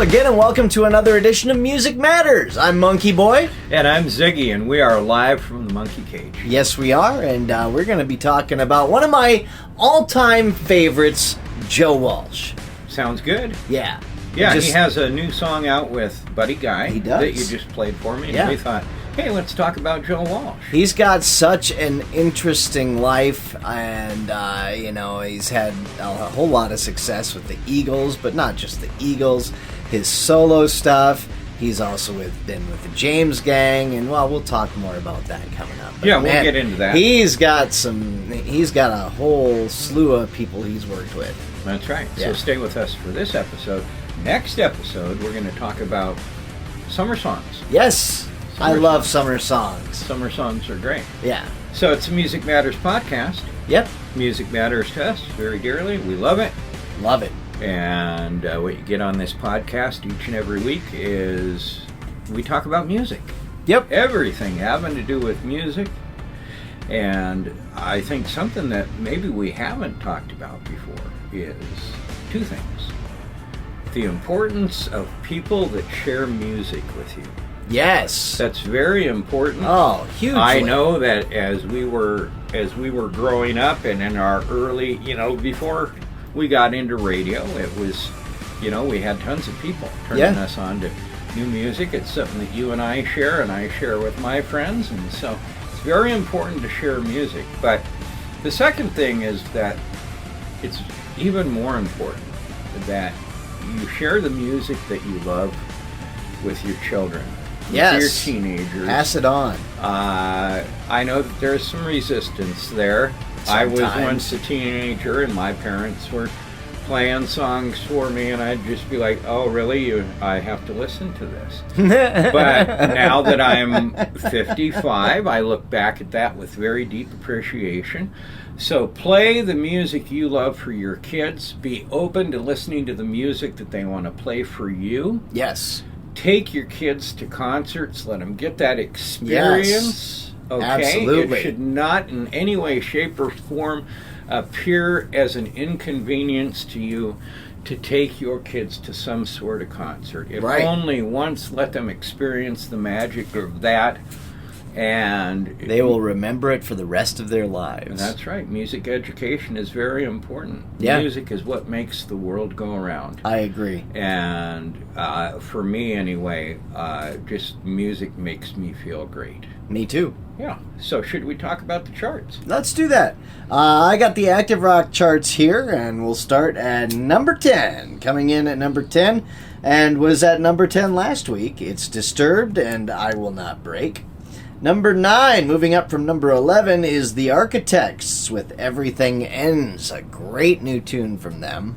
again, and welcome to another edition of Music Matters. I'm MonkeyBoy. And I'm Ziggy, and we are live from the Monkey Cage. Yes, we are, and we're going to be talking about one of my all-time favorites, Joe Walsh. Sounds good. Yeah. Yeah, he has a new song out with Buddy Guy. He does. That you just played for me, and Yeah. we thought, hey, let's talk about Joe Walsh. He's got such an interesting life, and, he's had a whole lot of success with the Eagles, but not just the Eagles. His solo stuff. He's also been with the James Gang, and, well, we'll talk more about that coming up. But, yeah, we'll get into that. He's got a whole slew of people he's worked with. That's right. Yeah. So stay with us for this episode. Next episode, we're going to talk about summer songs. Yes. I love summer songs. Summer songs are great. Yeah. So it's a Music Matters podcast. Yep. Music matters to us very dearly. We love it. Love it. And what you get on this podcast each and every week is we talk about music. Yep. Everything having to do with music. And I think something that maybe we haven't talked about before is two things. The importance of people that share music with you. Yes. That's very important. Oh, hugely. I know that as we were growing up and in our early, before we got into radio, it was, we had tons of people turning us on to new music. It's something that you and I share with my friends, and so it's very important to share music. But the second thing is that it's even more important that you share the music that you love with your children. Yes. With your teenagers. Pass it on. I know that there's some resistance there. Sometimes. I was once a teenager, and my parents were playing songs for me, and I'd just be like, oh, really? I have to listen to this. But now that I'm 55, I look back at that with very deep appreciation. So play the music you love for your kids. Be open to listening to the music that they want to play for you. Yes. Take your kids to concerts. Let them get that experience. Yes. Okay? Absolutely. It should not in any way, shape, or form appear as an inconvenience to you to take your kids to some sort of concert. If only once, let them experience the magic of that. And they will remember it for the rest of their lives. That's right. Music education is very important. Yeah. Music is what makes the world go around. I agree. And for me anyway, just music makes me feel great. Me too. Yeah. So should we talk about the charts? Let's do that. I got the active rock charts here, and we'll start at number 10. Coming in at number 10, and was at number 10 last week. It's Disturbed and I Will Not Break. Number 9, moving up from number 11, is The Architects with Everything Ends, a great new tune from them.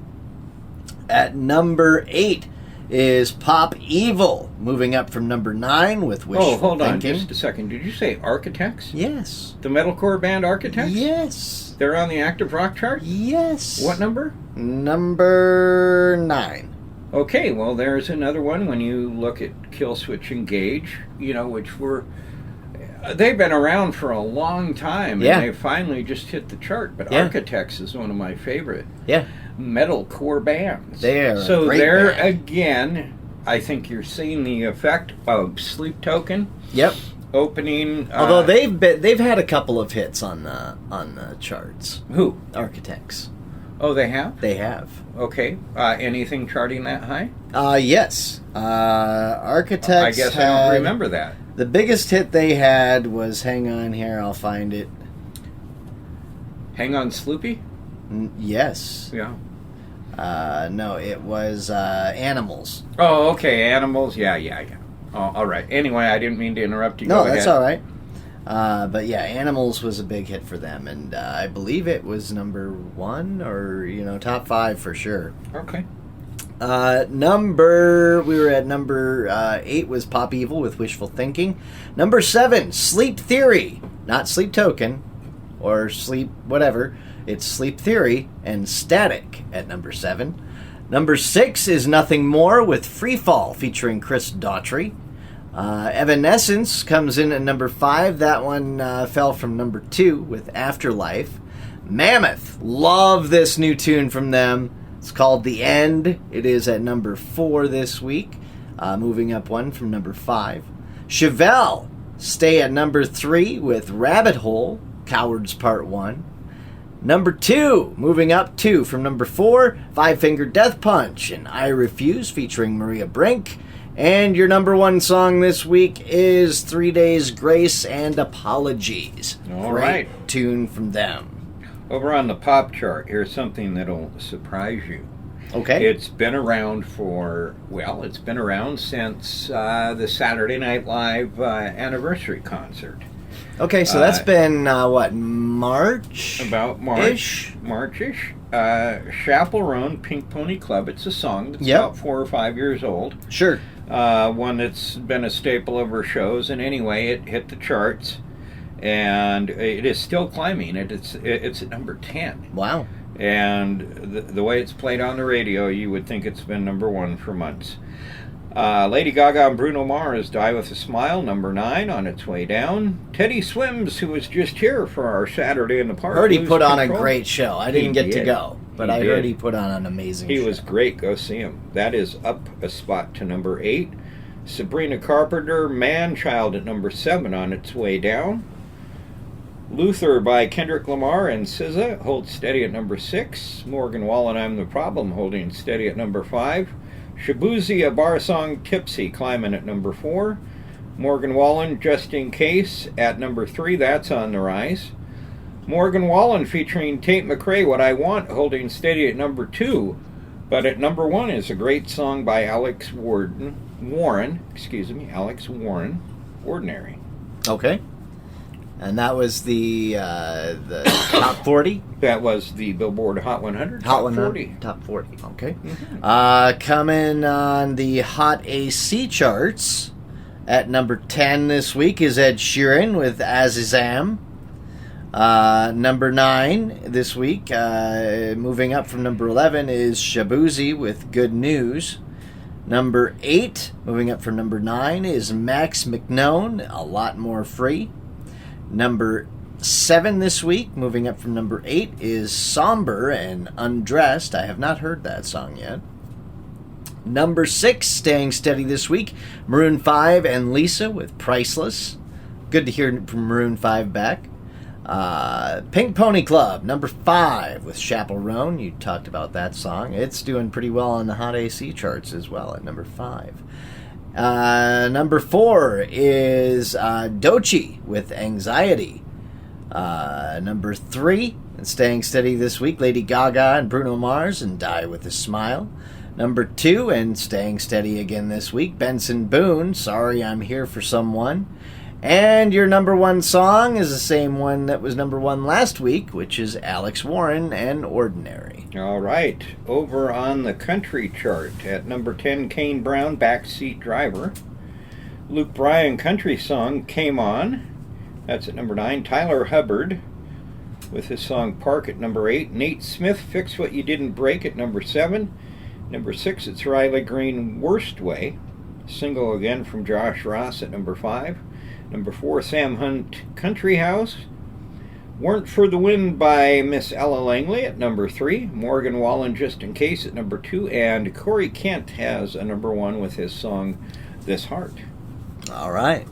At number 8 is Pop Evil, moving up from number 9 with Wishful Thinking. Oh, hold on just a second. Did you say Architects? Yes. The metalcore band Architects? Yes. They're on the active rock chart? Yes. What number? Number 9. Okay, well, there's another one when you look at Killswitch Engage, which were... They've been around for a long time, and they finally just hit the chart. But Architects is one of my favorite metalcore bands. They're so a great there band. Again, I think you're seeing the effect of Sleep Token. Yep. Opening. Although they've had a couple of hits on the charts. Who? Architects. Oh, they have? They have. Okay. Anything charting that high? Yes. Architects. I guess I don't remember that. The biggest hit they had was, hang on here, I'll find it. Hang on, Sloopy? Yes. Yeah. No, it was Animals. Oh, okay, Animals. Yeah. Oh, all right. Anyway, I didn't mean to interrupt you. No, Go that's ahead. all right. But yeah, Animals was a big hit for them, and I believe it was number 1 or top 5 for sure. Okay. We were at number 8 was Pop Evil with Wishful Thinking. Number 7, Sleep Theory, not Sleep Token or Sleep whatever. It's Sleep Theory and Static at number 7. Number 6 is Nothing More with Freefall featuring Chris Daughtry. Evanescence comes in at number 5. That one fell from number 2 with Afterlife. Mammoth, love this new tune from them. It's called The End. It is at number 4 this week, moving up 1 from number 5. Chevelle stay at number 3 with Rabbit Hole, Cowards Part 1. Number 2, moving up 2 from number 4, Five Finger Death Punch and I Refuse featuring Maria Brink. And your number 1 song this week is 3 Days Grace and Apologies. All Great right. tune from them. Over on the pop chart, here's something that'll surprise you. Okay. It's been around since the Saturday Night Live anniversary concert. Okay, so that's been, March? About March-ish. Chaperone, Pink Pony Club. It's a song that's about 4 or 5 years old. Sure. One that's been a staple of her shows. And anyway, it hit the charts. And it is still climbing. It's at number 10. Wow. And the way it's played on the radio, you would think it's been number 1 for months. Lady Gaga and Bruno Mars, Die With a Smile, number 9, on its way down. Teddy Swims, who was just here for our Saturday in the Park. Heard he put on a great show. I didn't get to go, but I heard did. he put on an amazing show. He was great. Go see him. That is up a spot to number 8. Sabrina Carpenter, Man Child, at number 7, on its way down. Luther by Kendrick Lamar and SZA holds steady at number 6. Morgan Wallen, I'm the Problem, holding steady at number 5. Shabuzi, a bar song, Tipsy, climbing at number 4. Morgan Wallen, Just in Case, at number 3. That's on the rise. Morgan Wallen featuring Tate McRae, What I Want, holding steady at number 2. But at number 1 is a great song by Alex Warren, Ordinary. Okay. And that was the top 40? That was the Billboard Hot 100. Top 40. Top 40, okay. Mm-hmm. Coming on the Hot AC charts at number 10 this week is Ed Sheeran with Azizam. Number 9 this week, moving up from number 11, is Shabuzi with Good News. Number 8, moving up from number 9, is Max McKnone, A Lot More Free. Number 7 this week, moving up from number 8, is Somber and Undressed. I have not heard that song yet. Number 6, staying steady this week, Maroon 5 and Lisa with Priceless. Good to hear from Maroon 5 back. Pink Pony Club, number 5 with Chaperone. You talked about that song. It's doing pretty well on the Hot AC charts as well at number 5. Number 4 is Doechii with Anxiety. Number 3, and staying steady this week, Lady Gaga and Bruno Mars and Die With a Smile. Number 2, and staying steady again this week, Benson Boone, Sorry I'm Here for Someone. And your number 1 song is the same one that was number 1 last week, which is Alex Warren and Ordinary. All right. Over on the country chart, at number 10, Kane Brown, Backseat Driver. Luke Bryan, country song, Came On. That's at number 9. Tyler Hubbard with his song Park at number 8. Nate Smith, Fix What You Didn't Break, at number 7. Number 6, it's Riley Green, Worst Way. Single again from Josh Ross at number 5. Number 4, Sam Hunt, Country House. Weren't for the Wind by Miss Ella Langley at number 3. Morgan Wallen, Just in Case, at number 2. And Corey Kent has a number 1 with his song This Heart. All right.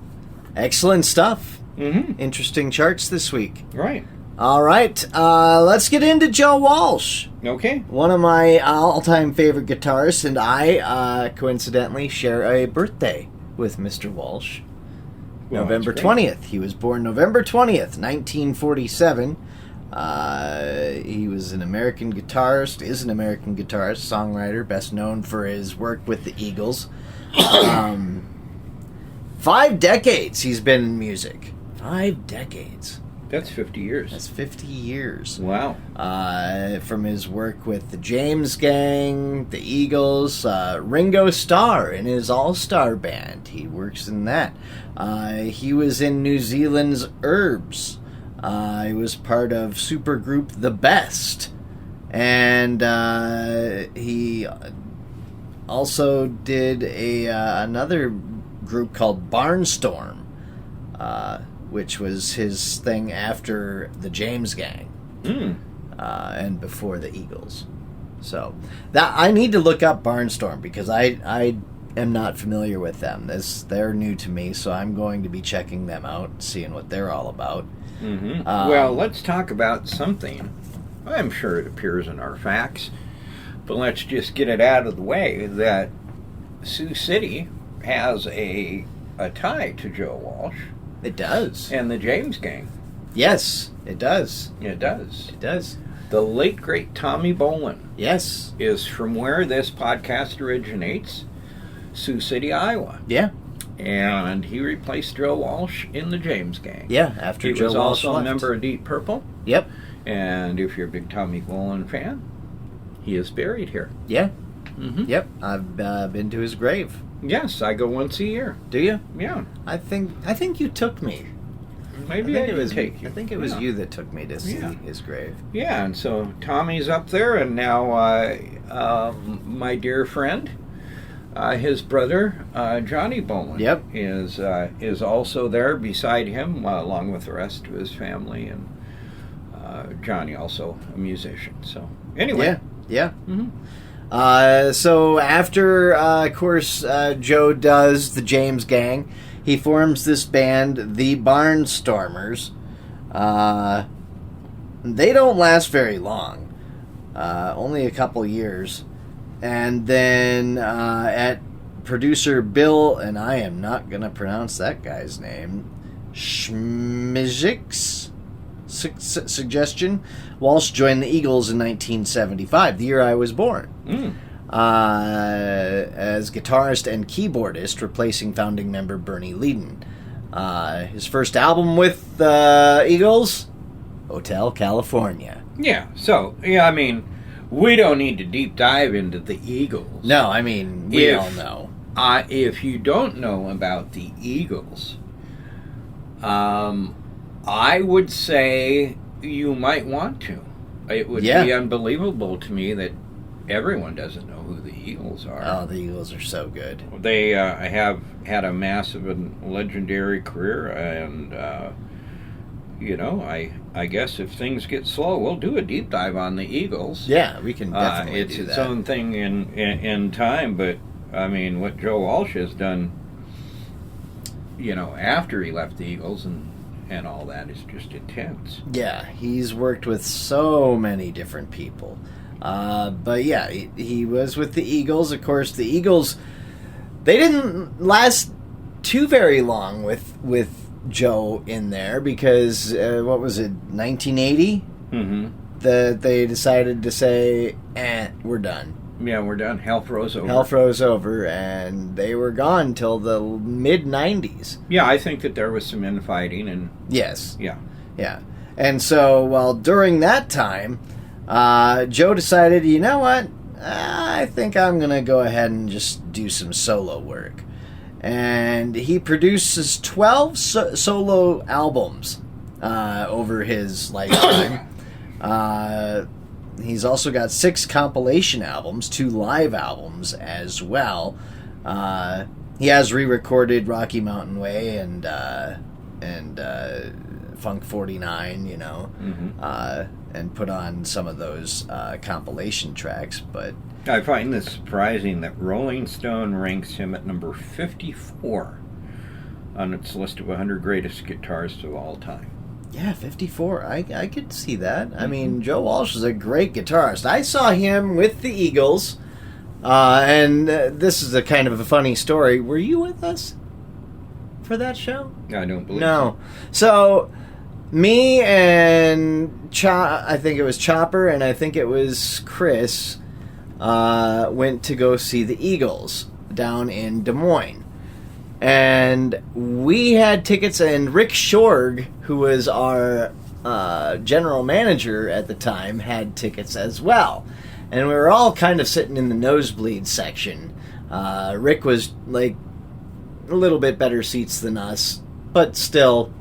Excellent stuff. Mm-hmm. Interesting charts this week. Right. All right. Let's get into Joe Walsh. Okay. One of my all-time favorite guitarists, and I coincidentally share a birthday with Mr. Walsh. Well, November 20th. He was born November 20th, 1947. He was an American guitarist, is an American guitarist, songwriter, best known for his work with the Eagles. 5 decades he's been in music. 5 decades. That's 50 years. That's 50 years. Wow. From his work with the James Gang, the Eagles, Ringo Starr in his All-Star Band. He works in that. He was in New Zealand's Herbs. He was part of supergroup The Best. And he also did another group called Barnstorm, which was his thing after the James Gang and before the Eagles. So that I need to look up Barnstorm because I am not familiar with them. They're new to me, so I'm going to be checking them out, seeing what they're all about. Mm-hmm. Well, let's talk about something. I'm sure it appears in our facts, but let's just get it out of the way that Sioux City has a tie to Joe Walsh. It does. And the James Gang. Yes, it does. It does. It does. The late, great Tommy Bolin. Yes. Is from where this podcast originates, Sioux City, Iowa. Yeah. And he replaced Joe Walsh in the James Gang. Yeah, after Joe Walsh He was also left. a member of Deep Purple. Yep. And if you're a big Tommy Bolin fan, he is buried here. Yeah. Mm-hmm. Yep. I've been to his grave. Yes, I go once a year. Do you? Yeah. I think you took me. Maybe I didn't take you. I think it was you that took me to see his grave. Yeah, and so Tommy's up there, and now my dear friend, his brother Johnny Bolin, is also there beside him, along with the rest of his family, and Johnny also a musician. So anyway, yeah. Mm-hmm. So after, of course, Joe does the James Gang, he forms this band, the Barnstormers. They don't last very long, only a couple years. And then at producer Bill, and I am not going to pronounce that guy's name, Schmizik's suggestion, Walsh joined the Eagles in 1975, the year I was born, as guitarist and keyboardist, replacing founding member Bernie Leadon. His first album with the Eagles, Hotel California. Yeah, so, I mean, we don't need to deep dive into the Eagles. No, I mean, we all know. If you don't know about the Eagles, I would say you might want to. It would be unbelievable to me that everyone doesn't know who the Eagles are. Oh, the Eagles are so good. They have had a massive and legendary career, and I guess if things get slow, we'll do a deep dive on the Eagles. Yeah, we can definitely do that. It's its own thing in time, but I mean, what Joe Walsh has done, after he left the Eagles and all that is just intense. Yeah, he's worked with so many different people. But yeah, he was with the Eagles. Of course, the Eagles, they didn't last too very long with Joe in there because, what was it, 1980? Mm-hmm. That they decided to say, we're done. Yeah, we're done. Hell froze over, and they were gone till the mid-90s. Yeah, I think that there was some infighting, and... Yes. Yeah. And so, during that time, Joe decided, you know what? I think I'm going to go ahead and just do some solo work. And he produces 12 solo albums over his lifetime. He's also got 6 compilation albums, 2 live albums as well. He has re-recorded Rocky Mountain Way and Funk 49, and put on some of those compilation tracks. But I find this surprising that Rolling Stone ranks him at number 54 on its list of 100 greatest guitarists of all time. Yeah, 54. I could see that. I mean, Joe Walsh is a great guitarist. I saw him with the Eagles, and this is a kind of a funny story. Were you with us for that show? I don't believe No. So, me and I think it was Chopper, and I think it was Chris, went to go see the Eagles down in Des Moines. And we had tickets, and Rick Shorg, who was our general manager at the time, had tickets as well. And we were all kind of sitting in the nosebleed section. Rick was like a little bit better seats than us, but still,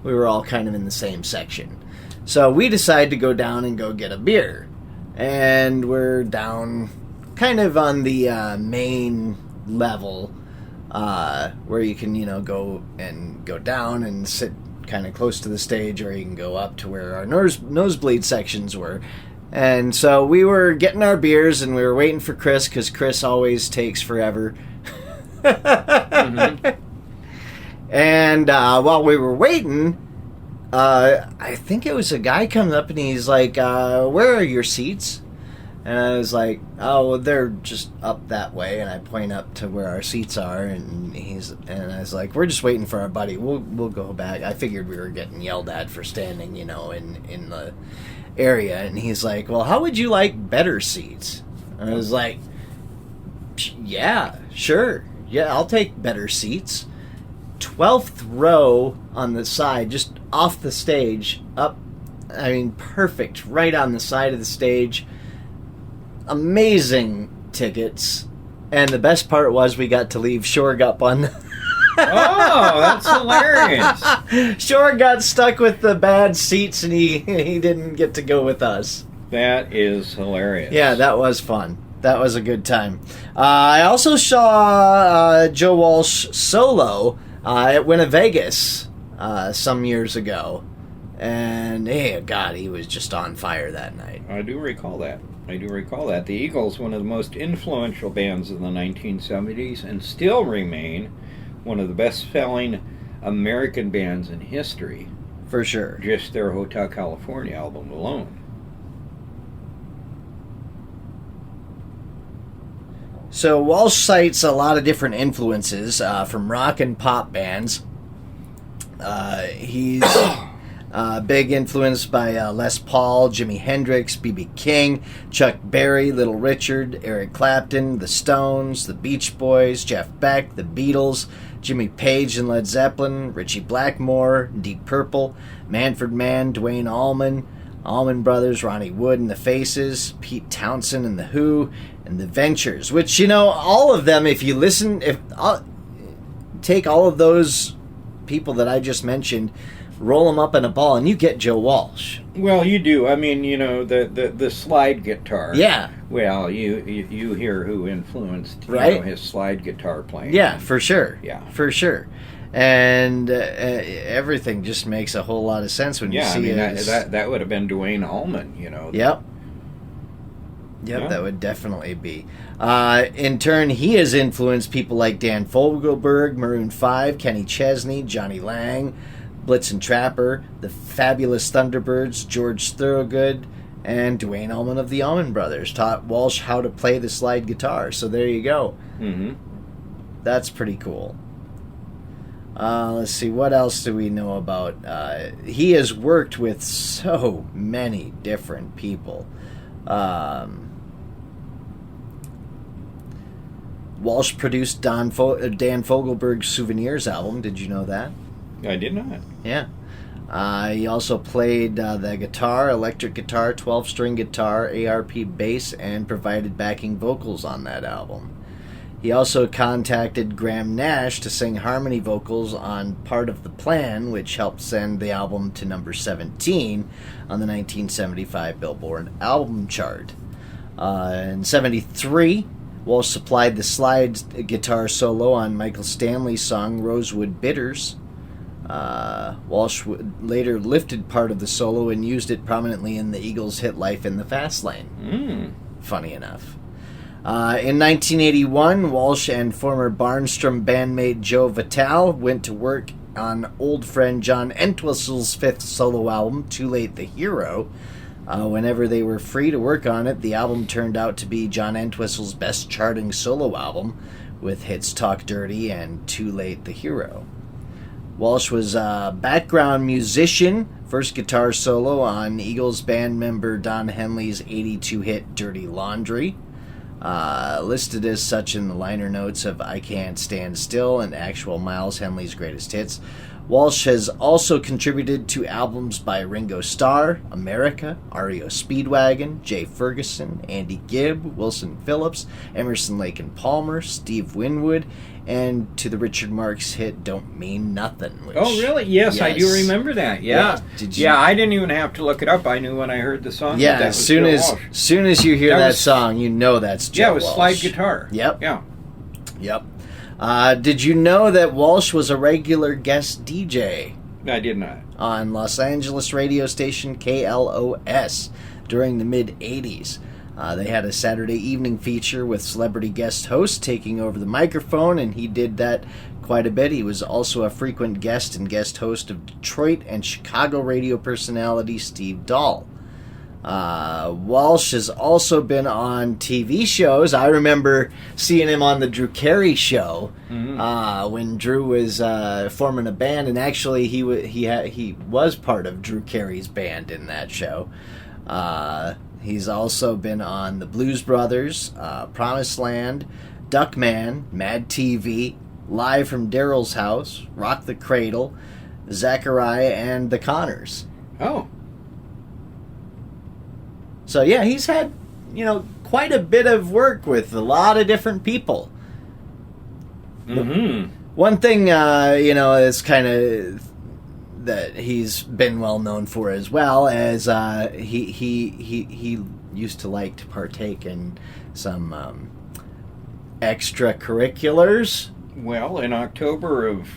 we were all kind of in the same section. So we decided to go down and go get a beer. And we're down kind of on the main level, where you can, go down and sit kind of close to the stage, or you can go up to where our nosebleed sections were. And so we were getting our beers, and we were waiting for Chris, because Chris always takes forever. Mm-hmm. And while we were waiting, I think it was a guy coming up, and he's like, where are your seats? And I was like, oh, well, they're just up that way. And I point up to where our seats are, and I was like, we're just waiting for our buddy. We'll go back. I figured we were getting yelled at for standing, in the area. And he's like, well, how would you like better seats? And I was like, yeah, sure. Yeah, I'll take better seats. 12th row on the side, just off the stage, up, perfect, right on the side of the stage. Amazing tickets, and the best part was we got to leave Shorg up on Oh, that's hilarious. Shorg got stuck with the bad seats, and he didn't get to go with us. That is hilarious. Yeah, that was fun. That was a good time. I also saw Joe Walsh solo at Winnevegas some years ago, and God, he was just on fire that night. I do recall that. The Eagles, one of the most influential bands of the 1970s, and still remain one of the best-selling American bands in history. For sure. Just their Hotel California album alone. So Walsh cites a lot of different influences from rock and pop bands. He's big influence by Les Paul, Jimi Hendrix, B.B. King, Chuck Berry, Little Richard, Eric Clapton, The Stones, The Beach Boys, Jeff Beck, The Beatles, Jimmy Page and Led Zeppelin, Ritchie Blackmore, Deep Purple, Manfred Mann, Duane Allman, Allman Brothers, Ronnie Wood and the Faces, Pete Townsend and the Who, and the Ventures. Which, all of them, if you listen, take all of those people that I just mentioned, roll them up in a ball, and you get Joe Walsh. Well, you do. The slide guitar. Yeah. Well, you hear who influenced his slide guitar playing. Yeah, for sure. Yeah, for sure. And everything just makes a whole lot of sense when you see it. That would have been Duane Allman. Yep. Yep, that would definitely be. In turn, he has influenced people like Dan Fogelberg, Maroon 5, Kenny Chesney, Johnny Lang, Blitzen Trapper, the Fabulous Thunderbirds, George Thorogood, and Duane Allman of the Allman Brothers taught Walsh how to play the slide guitar. So there you go. Mm-hmm. That's pretty cool. Let's see, what else do we know about? He has worked with so many different people. Walsh produced Dan Fogelberg's Souvenirs album. Did you know that? I did not. Yeah. He also played the guitar, electric guitar, 12-string guitar, ARP bass, and provided backing vocals on that album. He also contacted Graham Nash to sing harmony vocals on Part of the Plan, which helped send the album to number 17 on the 1975 Billboard album chart. In 73, Walsh supplied the slide guitar solo on Michael Stanley's song Rosewood Bitters. Walsh later lifted part of the solo and used it prominently in the Eagles' hit Life in the Fast Lane. Funny enough. In 1981, Walsh and former Barnstrom bandmate Joe Vitale went to work on old friend John Entwistle's fifth solo album, Too Late the Hero. Whenever they were free to work on it, the album turned out to be John Entwistle's best charting solo album, with hits Talk Dirty and Too Late the Hero. Walsh was a background musician, first guitar solo on Eagles band member Don Henley's 82 hit Dirty Laundry. Listed as such in the liner notes of I Can't Stand Still and Actual Miles Henley's Greatest Hits. Walsh has also contributed to albums by Ringo Starr, America, REO Speedwagon, Jay Ferguson, Andy Gibb, Wilson Phillips, Emerson, Lake and Palmer, Steve Winwood, and to the Richard Marx hit Don't Mean Nothing. Which, oh, really? Yes, I do remember that. Yeah. Did you? Yeah, I didn't even have to look it up. I knew when I heard the song. Yeah, as soon as you hear that song, you know that's Joe Walsh. Yeah, it was slide guitar. Yep. Yeah. Yep. Did you know that Walsh was a regular guest DJ? I did not. On Los Angeles radio station KLOS. during the mid-'80s. They had a Saturday evening feature with celebrity guest hosts taking over the microphone, and he did that quite a bit. He was also a frequent guest and guest host of Detroit and Chicago radio personality Steve Dahl. Walsh has also been on TV shows. I remember seeing him on the Drew Carey Show when Drew was forming a band, and actually he was part of Drew Carey's band in that show. He's also been on the Blues Brothers, Promised Land, Duckman, Mad TV, Live from Daryl's House, Rock the Cradle, Zachariah, and The Connors. Oh. So yeah, he's had, quite a bit of work with a lot of different people. Mm-hmm. One thing, is kind of that he's been well known for as well as he used to like to partake in some extracurriculars. Well, in October of,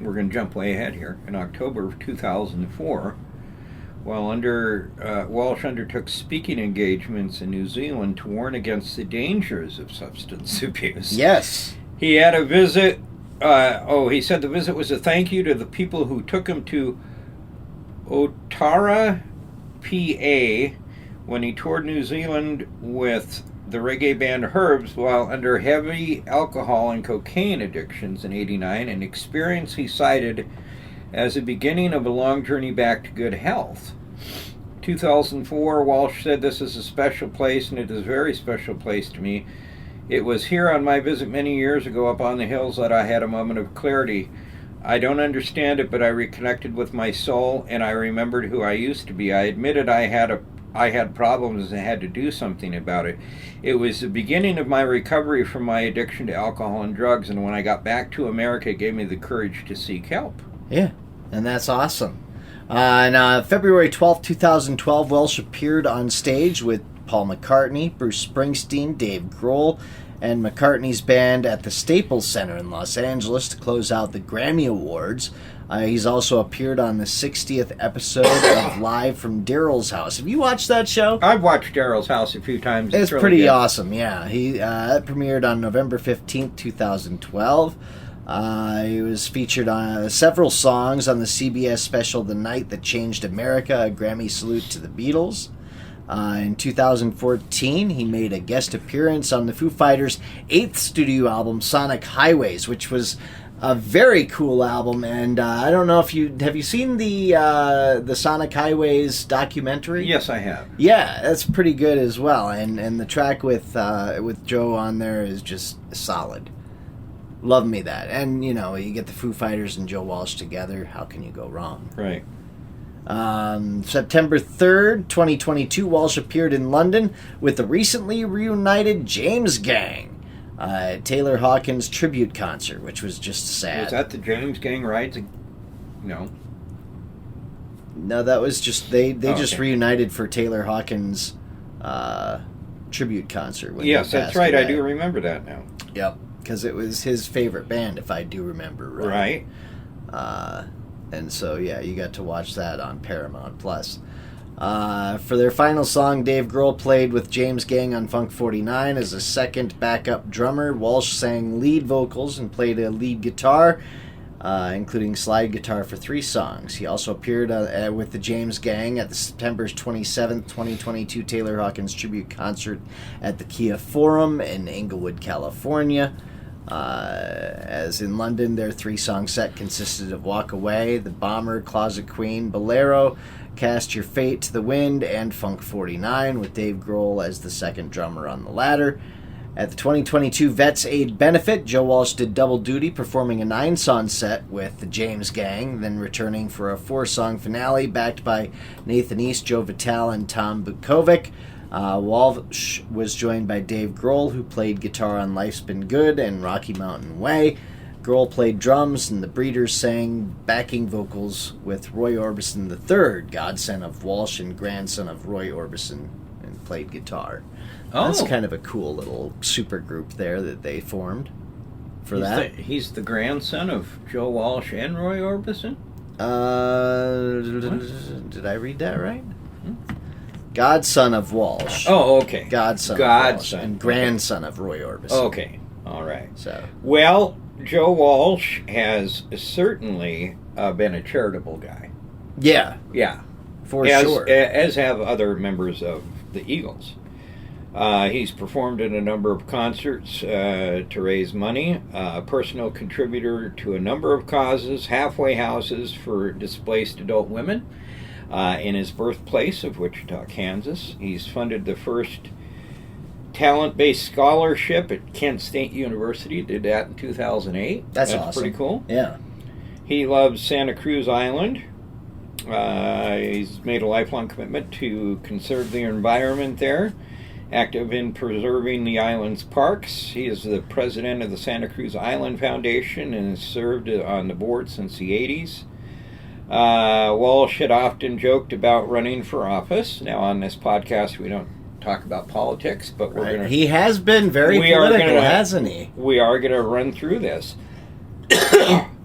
we're going to jump way ahead here, in October of 2004, while Walsh undertook speaking engagements in New Zealand to warn against the dangers of substance abuse. Yes. He had a visit, he said the visit was a thank you to the people who took him to Otara, PA, when he toured New Zealand with the reggae band Herbs while under heavy alcohol and cocaine addictions in '89, an experience he cited as the beginning of a long journey back to good health. 2004, Walsh said, "This is a special place, and it is a very special place to me. It was here on my visit many years ago up on the hills that I had a moment of clarity. I don't understand it, but I reconnected with my soul, and I remembered who I used to be. I admitted I had problems and had to do something about it. It was the beginning of my recovery from my addiction to alcohol and drugs, and when I got back to America, it gave me the courage to seek help." Yeah, and that's awesome. On February 12th, 2012, Walsh appeared on stage with Paul McCartney, Bruce Springsteen, Dave Grohl, and McCartney's band at the Staples Center in Los Angeles to close out the Grammy Awards. He's also appeared on the 60th episode of Live from Daryl's House. Have you watched that show? I've watched Daryl's House a few times. It's really pretty good. awesome, yeah. He premiered on November 15th, 2012. He was featured on several songs on the CBS special The Night That Changed America, a Grammy salute to the Beatles. In 2014, he made a guest appearance on the Foo Fighters' 8th studio album, Sonic Highways, which was a very cool album. And I don't know if have you seen the Sonic Highways documentary? Yes, I have. Yeah, that's pretty good as well. And the track with Joe on there is just solid. Love me that. And, you get the Foo Fighters and Joe Walsh together. How can you go wrong? Right. September 3rd, 2022, Walsh appeared in London with the recently reunited James Gang, Taylor Hawkins tribute concert, which was just sad. Was that the James Gang rides? No. No, that was just, they just okay. reunited for Taylor Hawkins' tribute concert. When Yes, he that's passed right. away. I do remember that now. Yep, because it was his favorite band, if I do remember right. Right. And so, yeah, you got to watch that on Paramount Plus. For their final song, Dave Grohl played with James Gang on Funk 49 as a second backup drummer. Walsh sang lead vocals and played a lead guitar, including slide guitar for 3 songs. He also appeared with the James Gang at the September 27th, 2022 Taylor Hawkins tribute concert at the Kia Forum in Inglewood, California. As in London, their 3-song set consisted of Walk Away, The Bomber, Closet Queen, Bolero, Cast Your Fate to the Wind, and Funk 49, with Dave Grohl as the second drummer on the latter. At the 2022 Vets Aid Benefit, Joe Walsh did double duty, performing a 9-song set with the James Gang, then returning for a 4-song finale backed by Nathan East, Joe Vitale, and Tom Bukovic. Walsh was joined by Dave Grohl, who played guitar on Life's Been Good and Rocky Mountain Way. Grohl played drums, and the Breeders sang backing vocals with Roy Orbison III, godson of Walsh and grandson of Roy Orbison, and played guitar. Oh. That's kind of a cool little super group there that they formed for that. He's the grandson of Joe Walsh and Roy Orbison? Did I read that right? Godson of Walsh. Oh, okay. Godson of Walsh. And grandson of Roy Orbison. Okay. All right. So. Well, Joe Walsh has certainly been a charitable guy. Yeah. Yeah. For sure. As have other members of the Eagles. He's performed in a number of concerts to raise money, a personal contributor to a number of causes, halfway houses for displaced adult women in his birthplace of Wichita, Kansas. He's funded the first talent-based scholarship at Kent State University, did that in 2008. That's awesome. Pretty cool. Yeah. He loves Santa Cruz Island. He's made a lifelong commitment to conserve the environment there, active in preserving the island's parks. He is the president of the Santa Cruz Island Foundation and has served on the board since the 80s. Walsh had often joked about running for office. Now, on this podcast, we don't talk about politics, but we're going to... He has been very political, hasn't he? We are going to run through this.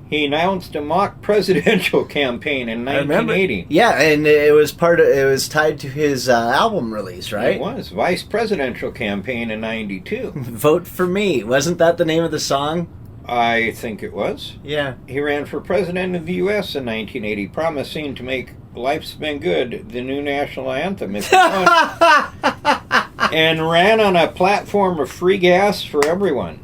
He announced a mock presidential campaign in 1980. Yeah, and it was tied to his album release, right? It was. Vice presidential campaign in 92. Vote for me. Wasn't that the name of the song? I think it was. Yeah. He ran for president of the U.S. in 1980, promising to make Life's Been Good the new national anthem if he won, and ran on a platform of free gas for everyone.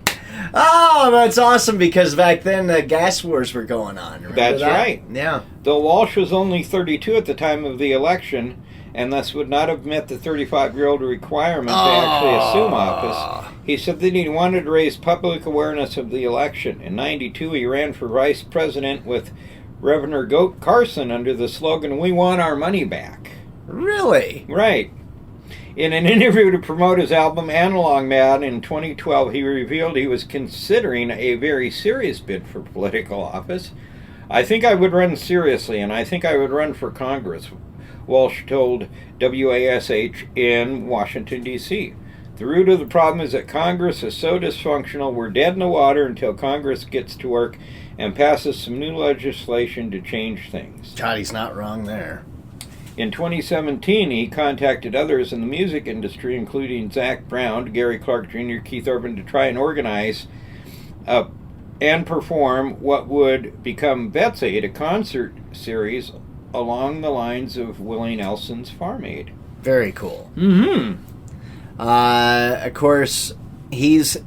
Oh, that's awesome, because back then the gas wars were going on. Remember That's that? right. Yeah. Though Walsh was only 32 at the time of the election, and thus would not have met the 35-year-old requirement to actually assume office, he said that he wanted to raise public awareness of the election. In 92, he ran for vice president with Reverend Goat Carson under the slogan, "We want our money back." Really? Right. In an interview to promote his album Analog Man in 2012, he revealed he was considering a very serious bid for political office. "I think I would run seriously, and I think I would run for Congress," Walsh told WASH in Washington, D.C. "The root of the problem is that Congress is so dysfunctional, we're dead in the water until Congress gets to work and passes some new legislation to change things." God, he's not wrong there. In 2017, he contacted others in the music industry, including Zach Brown, Gary Clark Jr., Keith Urban, to try and organize and perform what would become Bet's Aid, a concert series along the lines of Willie Nelson's Farm Aid. Very cool. Mm-hmm. Of course, he's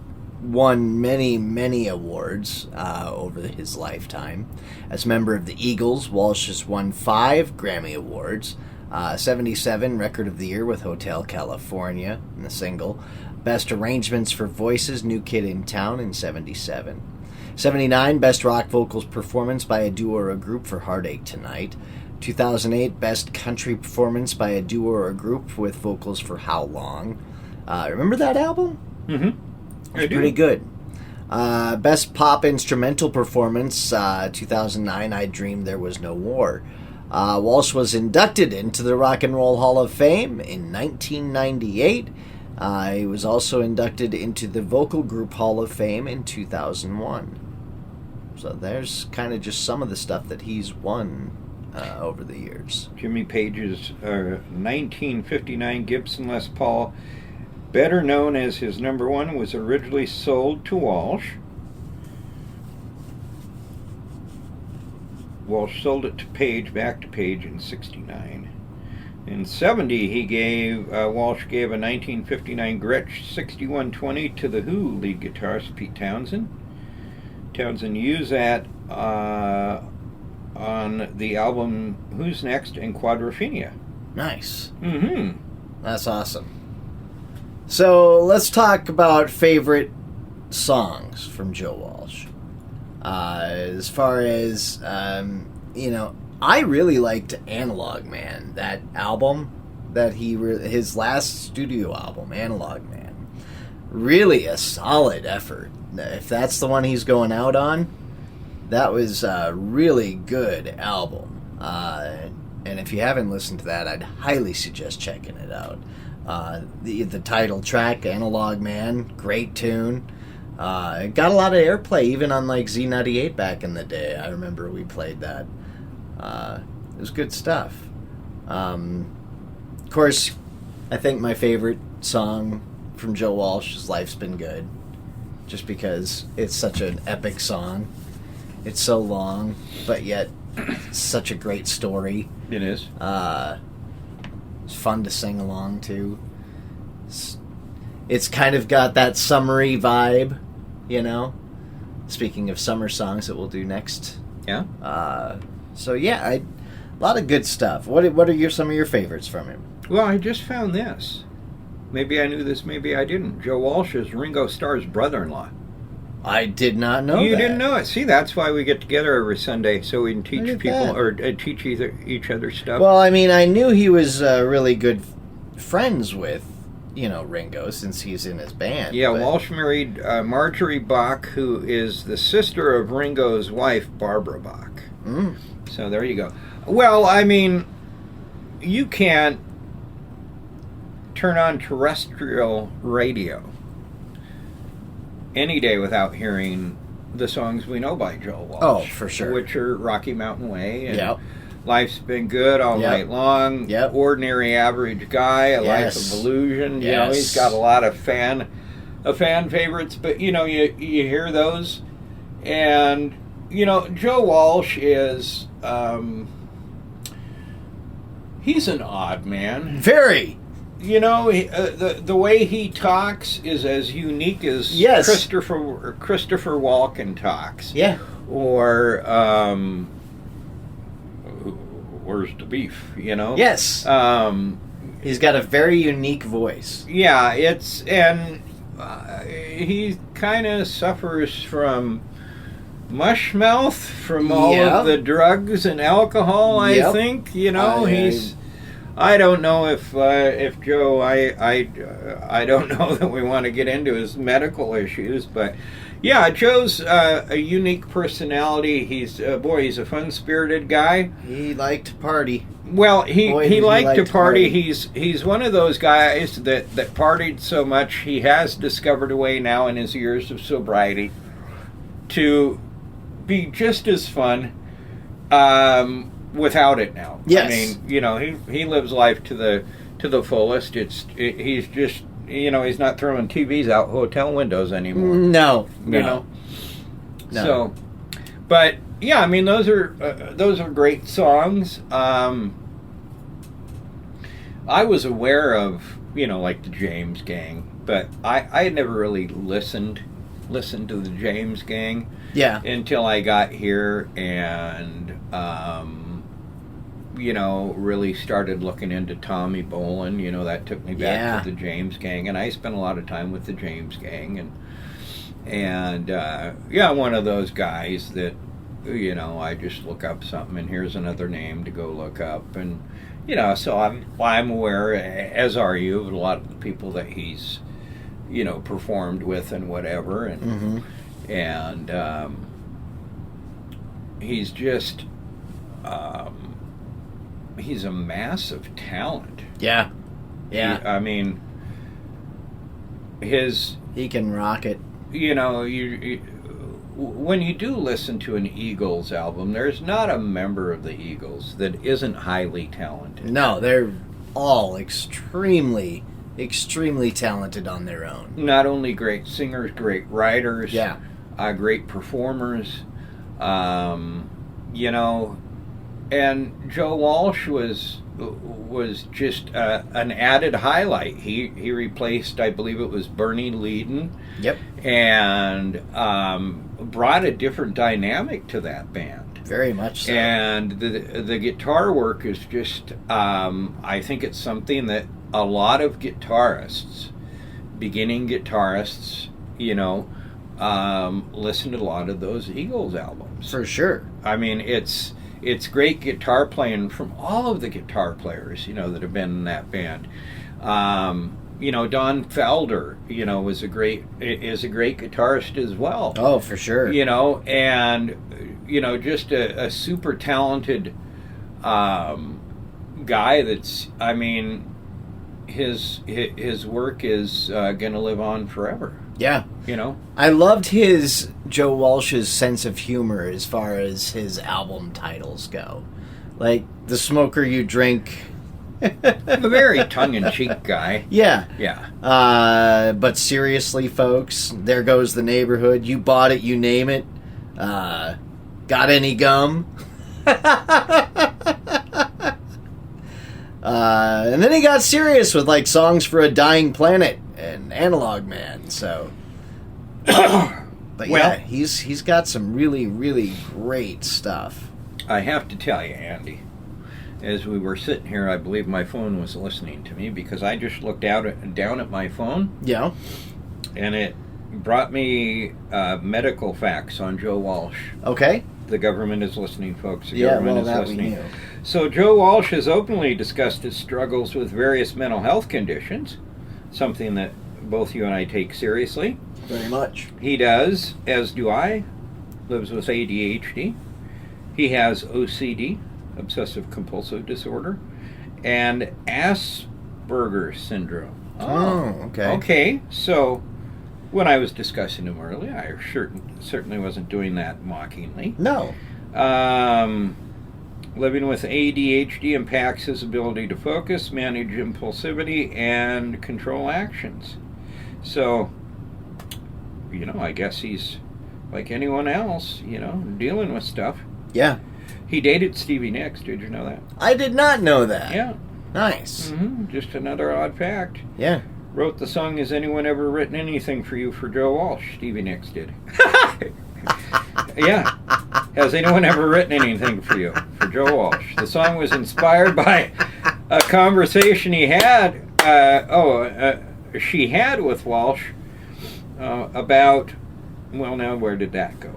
won many, many awards over his lifetime. As a member of the Eagles, Walsh has won 5 Grammy Awards, 77 Record of the Year with Hotel California in the single, Best Arrangements for Voices, New Kid in Town in 77, 79 Best Rock Vocals Performance by a Duo or a Group for Heartache Tonight, 2008 Best Country Performance by a Duo or a Group with Vocals for How Long. Remember that album? Mm-hmm. It's pretty good. Best Pop Instrumental Performance, 2009, I Dreamed There Was No War. Walsh was inducted into the Rock and Roll Hall of Fame in 1998. He was also inducted into the Vocal Group Hall of Fame in 2001. So there's kind of just some of the stuff that he's won over the years. Jimmy Page's 1959 Gibson Les Paul, better known as his number 1, was originally sold to Walsh. Walsh sold it to Page, back to Page in 69. In 70, Walsh gave a 1959 Gretsch 6120 to the Who lead guitarist Pete Townsend. Townsend used that on the album Who's Next and Quadrophenia. Nice. Mm-hmm. That's awesome. So let's talk about favorite songs from Joe Walsh. As far as, I really liked Analog Man, that album that his last studio album, Analog Man. Really a solid effort. If that's the one he's going out on, that was a really good album. And if you haven't listened to that, I'd highly suggest checking it out. The title track, Analog Man, great tune. It got a lot of airplay, even on like Z98 back in the day. I remember we played that. It was good stuff. Of course, I think my favorite song from Joe Walsh is Life's Been Good. Just because it's such an epic song. It's so long, but yet such a great story. It is. It's fun to sing along to. It's kind of got that summery vibe, you know? Speaking of summer songs that we'll do next. Yeah. So yeah, a lot of good stuff. What are some of your favorites from him? Well, I just found this. Maybe I knew this, maybe I didn't. Joe Walsh is Ringo Starr's brother-in-law. I did not know that. You didn't know it. See, that's why we get together every Sunday, so we can teach Look at people, that. or teach each other stuff. Well, I mean, I knew he was really good friends with, Ringo, since he's in his band. Yeah, but- Walsh married Marjorie Bach, who is the sister of Ringo's wife, Barbara Bach. Mm. So there you go. Well, I mean, you can't turn on terrestrial radio any day without hearing the songs we know by Joe Walsh. Oh, for sure. Which are Rocky Mountain Way and Yep. Life's Been Good All Yep. Night Long, Yep. Ordinary Average Guy, A Yes. Life of Illusion. Yes. He's got a lot of fan favorites, but you hear those, and Joe Walsh is he's an odd man. Very. The way he talks is as unique as Yes. Christopher Walken talks. Yeah. Or where's the beef? Yes. He's got a very unique voice. Yeah, he kind of suffers from mush mouth from all Yeah. of the drugs and alcohol. I Yep. think he's. I don't know if Joe. I don't know that we want to get into his medical issues, but yeah, Joe's a unique personality. He's a fun-spirited guy. He liked to party. Well, Boy, he did he liked like to to party. party. He's one of those guys that partied so much he has discovered a way now in his years of sobriety to be just as fun without it now. Yes. I mean, he lives life to the fullest. He's just he's not throwing TVs out hotel windows anymore. No. No. No. So, but yeah, I mean those are great songs. I was aware of like the James Gang, but I had never really listened to the James Gang. Yeah. Until I got here and really started looking into Tommy Bolin. That took me back to the James Gang, and I spent a lot of time with the James Gang, and one of those guys that I just look up something and here's another name to go look up, and so I'm aware, as are you, of a lot of the people that he's performed with and whatever, and Mm-hmm. and he's just he's a massive talent. Yeah. Yeah. I mean, He can rock it. When you do listen to an Eagles album, there's not a member of the Eagles that isn't highly talented. No, they're all extremely, extremely talented on their own. Not only great singers, great writers, Yeah. Great performers, and Joe Walsh was just an added highlight. He replaced, I believe it was Bernie Leadon. Yep. And brought a different dynamic to that band. Very much so. And the guitar work is just, I think it's something that a lot of guitarists, beginning guitarists, listen to a lot of those Eagles albums. For sure. I mean, it's great guitar playing from all of the guitar players, that have been in that band. Don Felder, is a great guitarist as well. Oh, for sure. And just a super talented guy. That's, I mean, his work is going to live on forever. Yeah. I loved Joe Walsh's sense of humor as far as his album titles go. Like, The Smoker You Drink, A very tongue-in-cheek guy. Yeah. Yeah. But seriously, folks, there goes the neighborhood. You bought it, you name it. Got any gum? And then he got serious with like Songs for a Dying Planet and Analog Man. So, but yeah, he's got some really, really great stuff. I have to tell you, Andy, as we were sitting here, I believe my phone was listening to me because I just looked down at my phone. Yeah. And it brought me medical facts on Joe Walsh. Okay. The government is listening, folks. The Yeah, government well, is that listening. we knew. So Joe Walsh has openly discussed his struggles with various mental health conditions, something that both you and I take seriously. Very much. He does, as do I, lives with ADHD. He has OCD, obsessive compulsive disorder, and Asperger's syndrome. Oh, okay. Okay, so when I was discussing him earlier, I certainly wasn't doing that mockingly. No. Living with ADHD impacts his ability to focus, manage impulsivity, and control actions. So, I guess he's like anyone else, dealing with stuff. Yeah. He dated Stevie Nicks. Did you know that? I did not know that. Yeah. Nice. Mm-hmm. Just another odd fact. Yeah. Wrote the song, Has Anyone Ever Written Anything for You, for Joe Walsh? Stevie Nicks did. Yeah. Has anyone ever written anything for you, for Joe Walsh? The song was inspired by a conversation she had with Walsh about, well, now where did that go?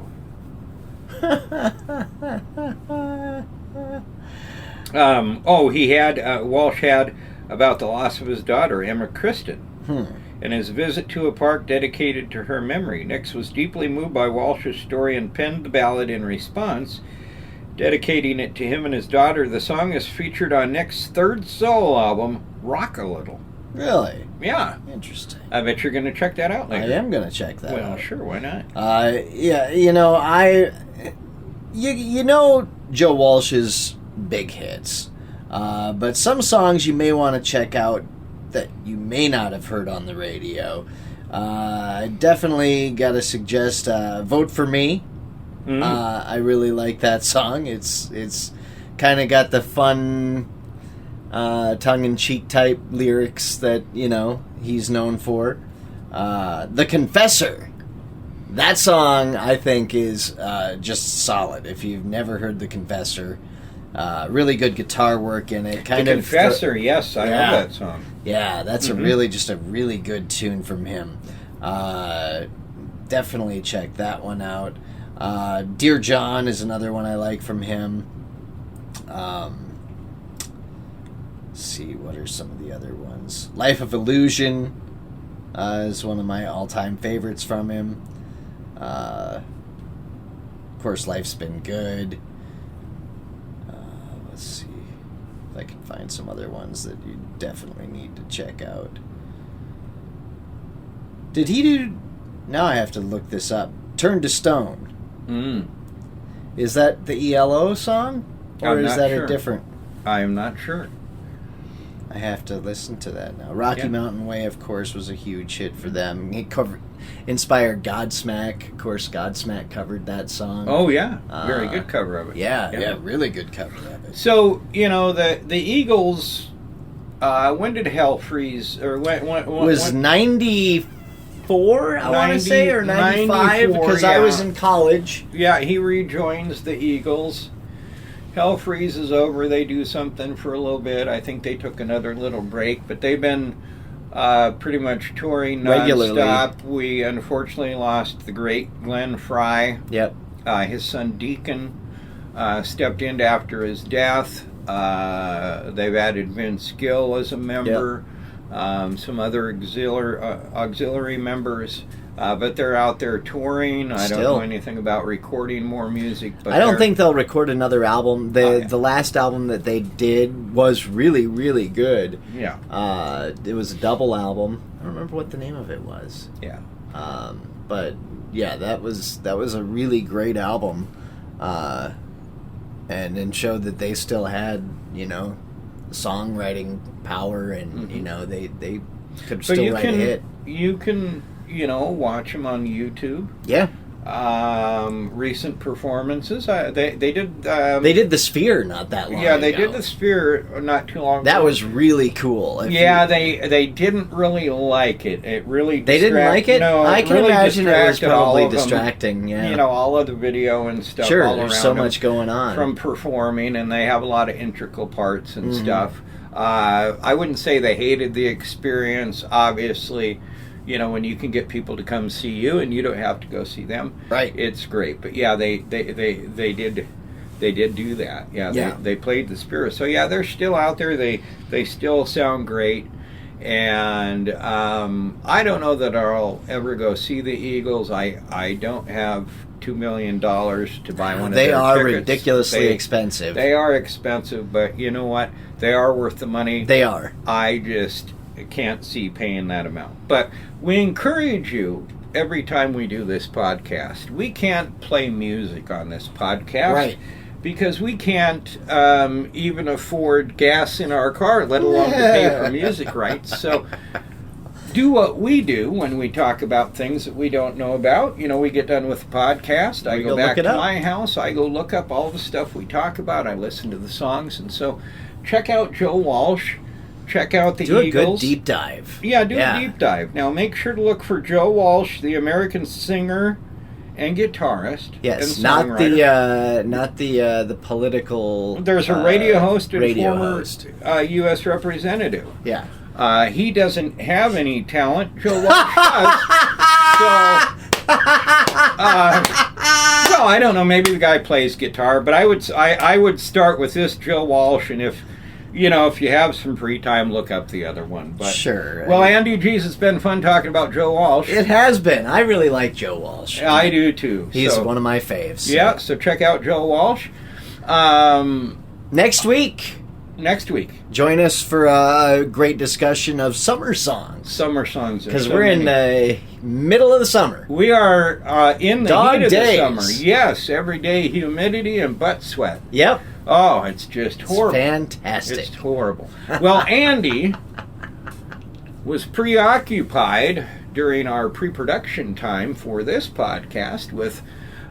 Walsh had about the loss of his daughter, Emma Kristen, and his visit to a park dedicated to her memory. Nicks was deeply moved by Walsh's story and penned the ballad in response, dedicating it to him and his daughter. The song is featured on Nicks' third solo album, Rock a Little. Really? Yeah. Interesting. I bet you're going to check that out later. I am going to check that out. Well, sure, why not? Yeah, Joe Walsh's big hits. But some songs you may want to check out that you may not have heard on the radio. I definitely got to suggest Vote for Me. Mm-hmm. I really like that song. It's kind of got the fun, tongue-in-cheek type lyrics that, he's known for. The Confessor. That song, I think, is just solid. If you've never heard The Confessor, really good guitar work in it. The Confessor, yes, I love that song. Yeah, that's a really good tune from him. Definitely check that one out. Dear John is another one I like from him. Let's see, what are some of the other ones? Life of Illusion is one of my all-time favorites from him. Of course, Life's Been Good. Let's see if I can find some other ones that you definitely need to check out. Did he do... Now I have to look this up. Turn to Stone. Is that the ELO song? Or is that a different... I am not sure. I have to listen to that now. Rocky Mountain Way, of course, was a huge hit for them. He inspired Godsmack. Of course, Godsmack covered that song. Oh, yeah. Very good cover of it. Yeah, really good cover of it. So, the Eagles, when did Hell Freeze? Or when was 94, I want to say, or 95, because I was in college. Yeah, he rejoins the Eagles. Hell Freeze is over. They do something for a little bit. I think they took another little break, but they've been pretty much touring nonstop. We unfortunately lost the great Glenn Frey. Yep. His son Deacon stepped in after his death. They've added Vince Gill as a member. Yep. Some other auxiliary members. But they're out there touring. I don't know anything about recording more music. But I don't think they'll record another album. The last album that they did was really, really good. Yeah. It was a double album. I don't remember what the name of it was. Yeah. But yeah, that was a really great album. And showed that they still had, songwriting power, and you know they could But still write a hit. You can watch them on YouTube. Yeah. Recent performances. They did. They did the Sphere not that long Yeah, they ago. did the Sphere not too long ago. That was really cool. They didn't really like it. It really They didn't like it? No, I can really imagine it was distracted all probably of them. distracting, yeah. You know, all of the video and stuff Sure, all there's around so them much going on. from performing, and they have a lot of integral parts and stuff. I wouldn't say they hated the experience, obviously. You know, when you can get people to come see you and you don't have to go see them, Right. It's great. But yeah, they did do that. Yeah, they played the Spirit. So yeah, they're still out there. They still sound great. And I don't know that I'll ever go see the Eagles. I don't have $2 million to buy one of their tickets. They are ridiculously expensive. They are expensive, but you know what? They are worth the money. They are. I just can't see paying that amount. But we encourage you every time we do this podcast. We can't play music on this podcast. Right. Because we can't even afford gas in our car, let alone to pay for music rights. So do what we do when we talk about things that we don't know about. You know, we get done with the podcast. I go back to my house. I go look up all the stuff we talk about. I listen to the songs. And so check out Joe Walsh. Check out the Eagles. Do a good deep dive. Yeah, do a deep dive. Now make sure to look for Joe Walsh, the American singer and guitarist. Yes, and not songwriter. the political. There's a radio host and former host. U.S. representative. Yeah. He doesn't have any talent. Joe Walsh does. So, I don't know. Maybe the guy plays guitar, but I would start with this Joe Walsh, and if you have some free time, look up the other one. But, sure. Well, Andy, geez, it's been fun talking about Joe Walsh. It has been. I really like Joe Walsh. I do too. He's one of my faves. So. Yeah, so check out Joe Walsh. Next week, join us for a great discussion of summer songs. Because we're in the middle of the summer. We are in the heat of the summer. Yes, everyday humidity and butt sweat. Yep. Oh, it's just horrible. It's fantastic. It's horrible. Well, Andy was preoccupied during our pre-production time for this podcast with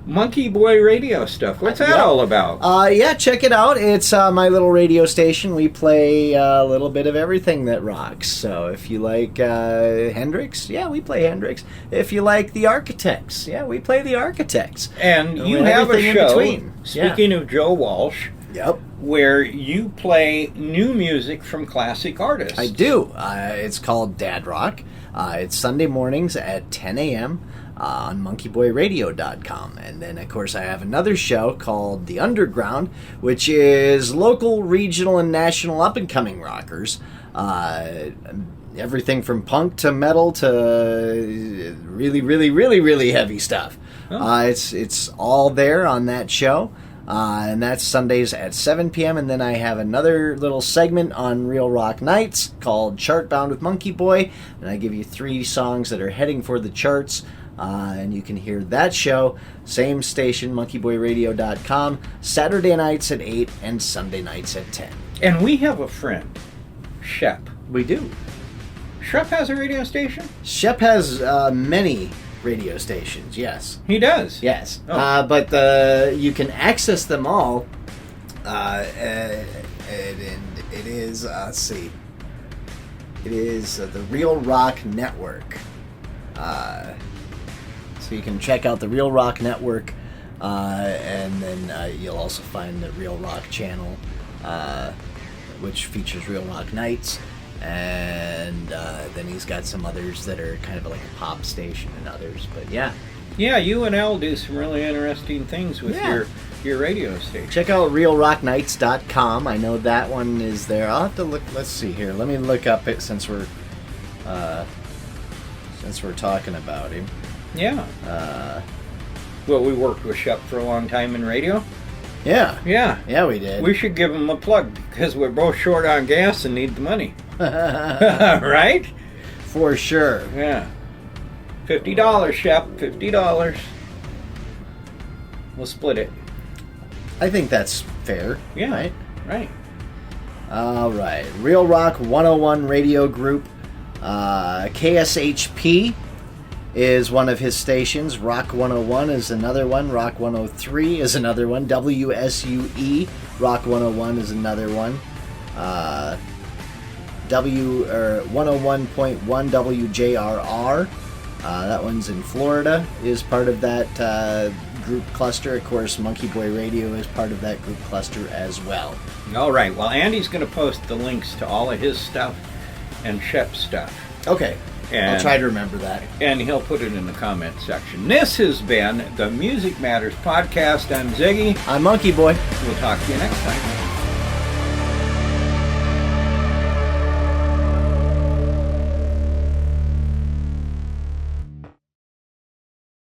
MonkeyBoy radio stuff. What's that all about? Yeah, check it out. It's my little radio station. We play a little bit of everything that rocks. So if you like Hendrix, yeah, we play Hendrix. If you like the Architects, yeah, we play the Architects. And you have a show, speaking of Joe Walsh, yep, where you play new music from classic artists. I do. It's called Dad Rock. It's Sunday mornings at 10 a.m. On MonkeyBoyRadio.com. And then, of course, I have another show called The Underground, which is local, regional, and national up-and-coming rockers. Everything from punk to metal to really, really, really, really heavy stuff. Oh. It's all there on that show. And that's Sundays at 7 p.m. And then I have another little segment on Real Rock Nights called Chartbound with MonkeyBoy. And I give you 3 songs that are heading for the charts. And you can hear that show, same station, MonkeyBoyRadio.com, Saturday nights at 8 and Sunday nights at 10. And we have a friend, Shep. We do. Shep has a radio station? Shep has many radio stations, yes. He does? Yes. Oh. But you can access them all, and it is, let's see, it is the Real Rock Network. So you can check out the Real Rock Network, and then you'll also find the Real Rock channel, which features Real Rock Nights, and then he's got some others that are kind of like a pop station and others, but yeah. Yeah, you and Al do some really interesting things with your radio station. Check out realrocknights.com. I know that one is there. I'll have to look. Let's see here. Let me look up it since we're talking about him. Yeah. Well, we worked with Shep for a long time in radio. Yeah. Yeah. Yeah, we did. We should give him a plug because we're both short on gas and need the money. Right? For sure. Yeah. $50, Shep. $50. We'll split it. I think that's fair. Yeah. Right? All right. Real Rock 101 radio group. KSHP is one of his stations. Rock 101 is another one. Rock 103 is another one. WSUE Rock 101 is another one. 101.1 WJRR. That one's in Florida, is part of that group cluster. Of course, MonkeyBoy Radio is part of that group cluster as well. All right. Well, Andy's going to post the links to all of his stuff and Shep's stuff. Okay. I'll try to remember that. And he'll put it in the comment section. This has been the Music Matters Podcast. I'm Ziggy. I'm MonkeyBoy. We'll talk to you next time.